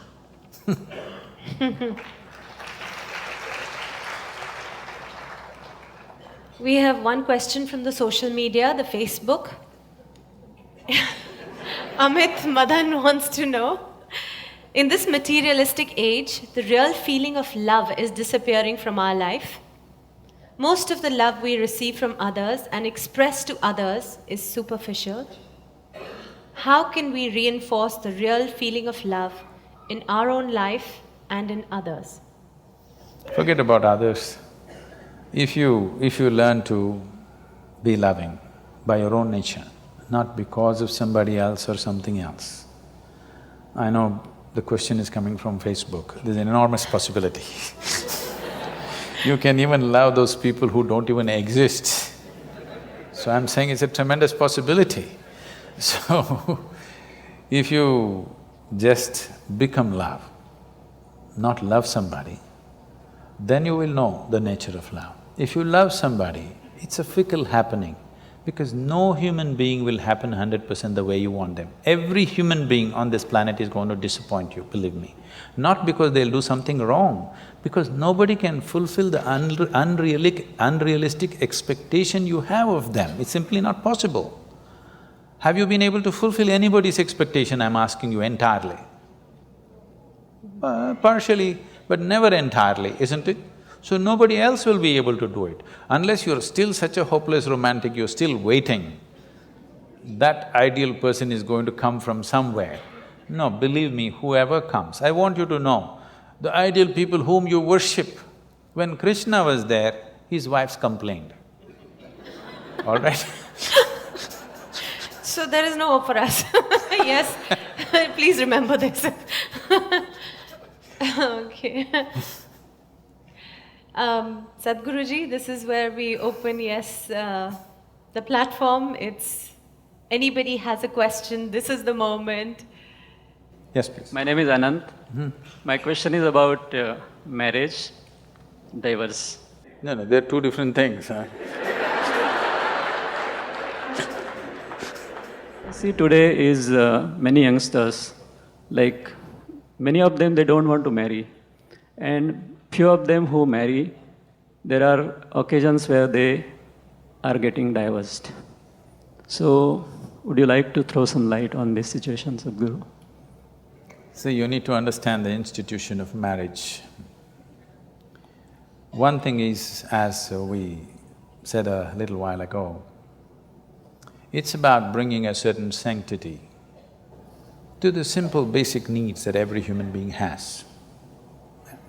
We have one question from the social media, the Facebook. Amit Madan wants to know, in this materialistic age, the real feeling of love is disappearing from our life. Most of the love we receive from others and express to others is superficial. How can we reinforce the real feeling of love in our own life and in others? Forget about others. If you learn to be loving by your own nature, not because of somebody else or something else. I know the question is coming from Facebook, there's an enormous possibility. You can even love those people who don't even exist. So I'm saying it's a tremendous possibility. So, if you just become love, not love somebody, then you will know the nature of love. If you love somebody, it's a fickle happening, because no human being will happen 100% the way you want them. Every human being on this planet is going to disappoint you, believe me. Not because they'll do something wrong, because nobody can fulfill the unrealistic expectation you have of them. It's simply not possible. Have you been able to fulfill anybody's expectation, I'm asking you, entirely? Partially, but never entirely, isn't it? So nobody else will be able to do it. Unless you're still such a hopeless romantic, you're still waiting, that ideal person is going to come from somewhere. No, believe me, whoever comes, I want you to know, the ideal people whom you worship, when Krishna was there, his wives complained, all right? So there is no hope for us. Yes, please remember this. Okay. Sadhguruji, this is where we open, the platform. It's anybody has a question, this is the moment. Yes, please. My name is Anant. My question is about marriage, divorce. No, they're two different things, huh? See, today is many youngsters, like many of them, they don't want to marry. And few of them who marry, there are occasions where they are getting divorced. So, would you like to throw some light on this situation, Sadhguru? So you need to understand the institution of marriage. One thing is, as we said a little while ago, it's about bringing a certain sanctity to the simple basic needs that every human being has.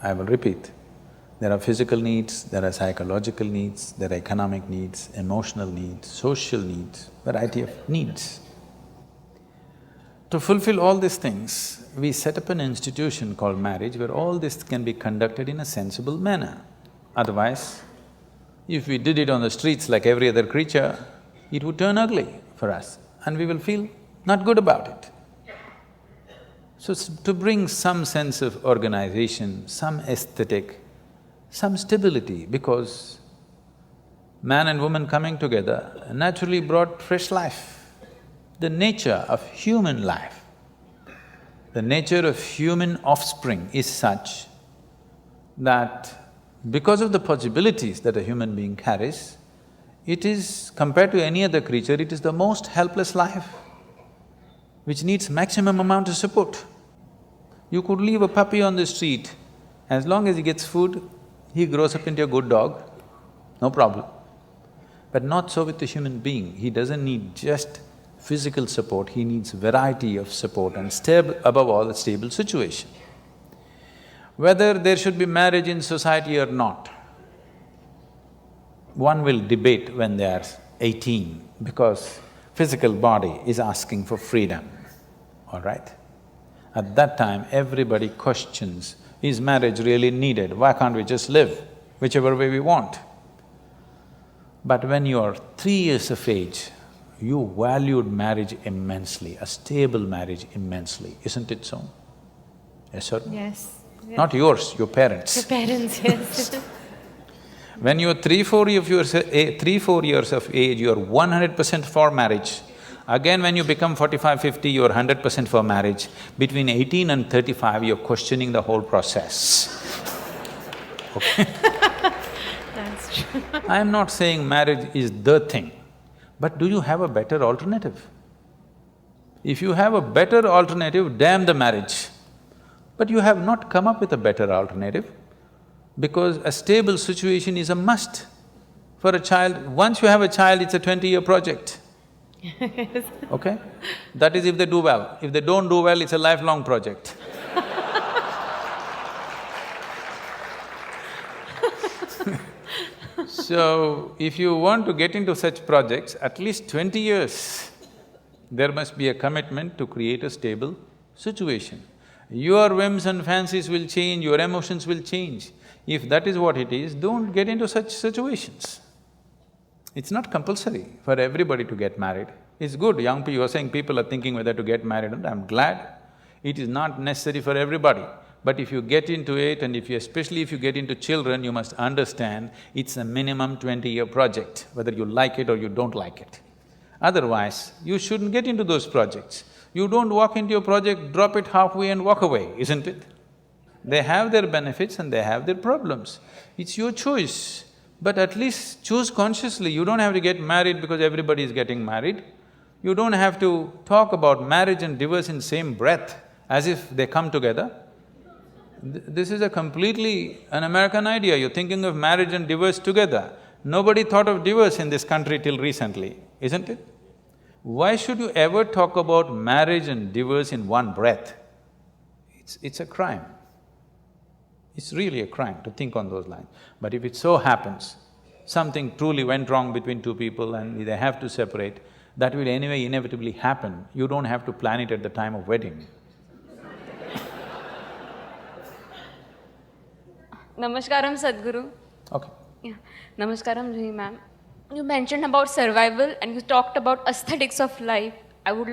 I will repeat, there are physical needs, there are psychological needs, there are economic needs, emotional needs, social needs, variety of needs. To fulfill all these things, we set up an institution called marriage where all this can be conducted in a sensible manner. Otherwise, if we did it on the streets like every other creature, it would turn ugly for us and we will feel not good about it. So, to bring some sense of organization, some aesthetic, some stability, because man and woman coming together naturally brought fresh life. The nature of human life, the nature of human offspring is such that because of the possibilities that a human being carries, it is, compared to any other creature, it is the most helpless life, which needs maximum amount of support. You could leave a puppy on the street, as long as he gets food, he grows up into a good dog, no problem. But not so with the human being, he doesn't need just physical support, he needs variety of support and above all, a stable situation. Whether there should be marriage in society or not, one will debate when they are 18, because physical body is asking for freedom, all right? At that time, everybody questions, is marriage really needed? Why can't we just live whichever way we want? But when you are 3 years of age, you valued marriage immensely, a stable marriage immensely, isn't it so? Yes or no? Yes. Yes. Not yours, your parents. Your parents, yes. When you're 3-4 years of age, you're 100% for marriage. Again, when you become 45-50, you're 100% for marriage. Between 18 and 35, you're questioning the whole process. Okay? That's true. I'm not saying marriage is the thing, but do you have a better alternative? If you have a better alternative, damn the marriage. But you have not come up with a better alternative, because a stable situation is a must for a child. Once you have a child, it's a 20-year project. Yes. Okay? That is if they do well. If they don't do well, it's a lifelong project. So, if you want to get into such projects, at least 20 years, there must be a commitment to create a stable situation. Your whims and fancies will change, your emotions will change. If that is what it is, don't get into such situations. It's not compulsory for everybody to get married. It's good, young people, you're saying people are thinking whether to get married, and I'm glad. It is not necessary for everybody. But if you get into it, and especially if you get into children, you must understand it's a minimum 20-year project, whether you like it or you don't like it. Otherwise, you shouldn't get into those projects. You don't walk into a project, drop it halfway and walk away, isn't it? They have their benefits and they have their problems. It's your choice, but at least choose consciously. You don't have to get married because everybody is getting married. You don't have to talk about marriage and divorce in same breath as if they come together. This is a completely an American idea. You're thinking of marriage and divorce together. Nobody thought of divorce in this country till recently, isn't it? Why should you ever talk about marriage and divorce in one breath? It's a crime. It's really a crime to think on those lines. But if it so happens, something truly went wrong between two people and they have to separate, that will anyway inevitably happen. You don't have to plan it at the time of wedding. Namaskaram, Sadhguru. Okay. Yeah. Namaskaram, Juhi ma'am. You mentioned about survival and you talked about aesthetics of life. I would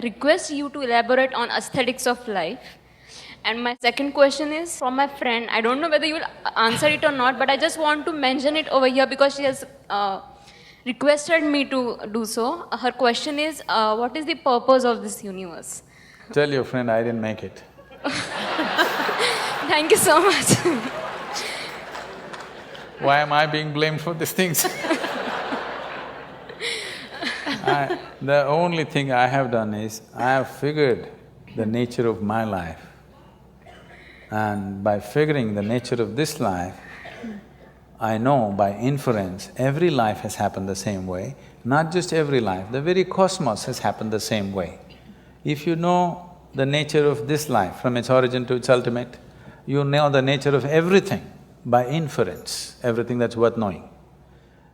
request you to elaborate on aesthetics of life. And my second question is from my friend. I don't know whether you will answer it or not, but I just want to mention it over here because she has requested me to do so. Her question is, what is the purpose of this universe? Tell your friend I didn't make it. Thank you so much. Why am I being blamed for these things? The only thing I have done is, I have figured the nature of my life. And by figuring the nature of this life, I know by inference, every life has happened the same way. Not just every life, the very cosmos has happened the same way. If you know the nature of this life from its origin to its ultimate, you know the nature of everything by inference, everything that's worth knowing.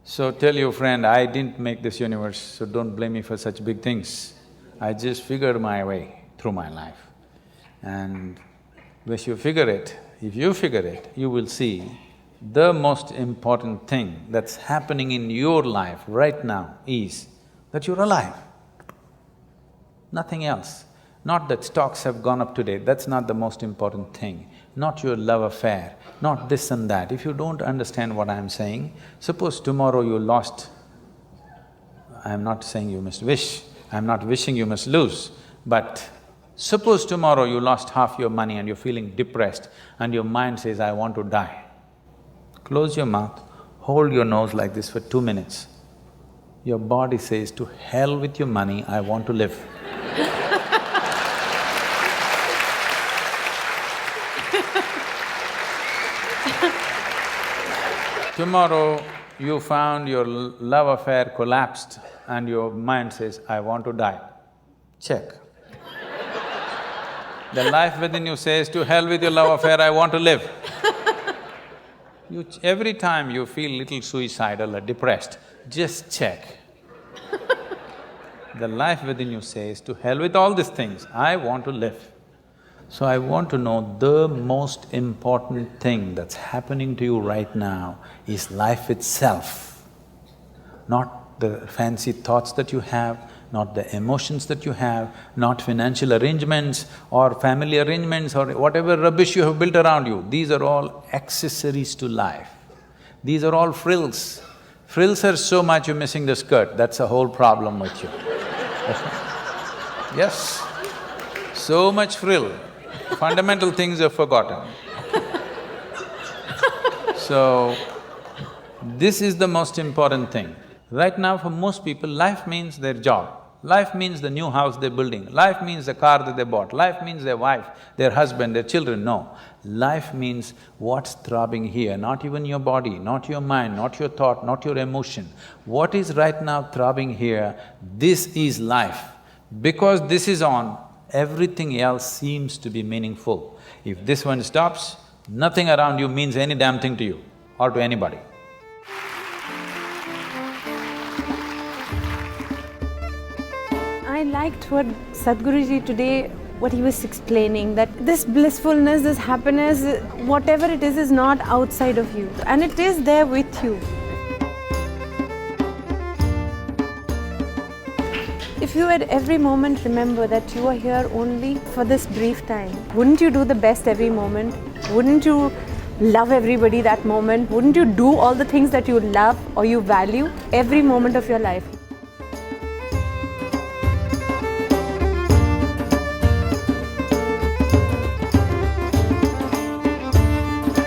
So tell your friend, I didn't make this universe, so don't blame me for such big things. I just figured my way through my life. And if you figure it, you will see the most important thing that's happening in your life right now is that you're alive. Nothing else. Not that stocks have gone up today, that's not the most important thing. Not your love affair, not this and that. If you don't understand what I'm saying, suppose tomorrow you lost… I'm not saying you must wish, I'm not wishing you must lose, but suppose tomorrow you lost half your money and you're feeling depressed and your mind says, I want to die. Close your mouth, hold your nose like this for 2 minutes. Your body says, to hell with your money, I want to live. Tomorrow, you found your love affair collapsed and your mind says, I want to die. Check. The life within you says, to hell with your love affair, I want to live. Every time you feel little suicidal or depressed, just check. The life within you says, to hell with all these things, I want to live. So I want to know the most important thing that's happening to you right now is life itself, not the fancy thoughts that you have, not the emotions that you have, not financial arrangements or family arrangements or whatever rubbish you have built around you. These are all accessories to life. These are all frills. Frills are so much you're missing the skirt, that's a whole problem with you. Yes, so much frill. Fundamental things are forgotten. So, this is the most important thing. Right now for most people, life means their job, life means the new house they're building, life means the car that they bought, life means their wife, their husband, their children. No, life means what's throbbing here, not even your body, not your mind, not your thought, not your emotion. What is right now throbbing here, this is life. Because this is on, everything else seems to be meaningful. If this one stops, nothing around you means any damn thing to you or to anybody. I liked what Sadhguruji today, what he was explaining, that this blissfulness, this happiness, whatever it is not outside of you and it is there with you. if you at every moment remember that you are here only for this brief time, wouldn't you do the best every moment? Wouldn't you love everybody that moment? Wouldn't you do all the things that you love or you value every moment of your life?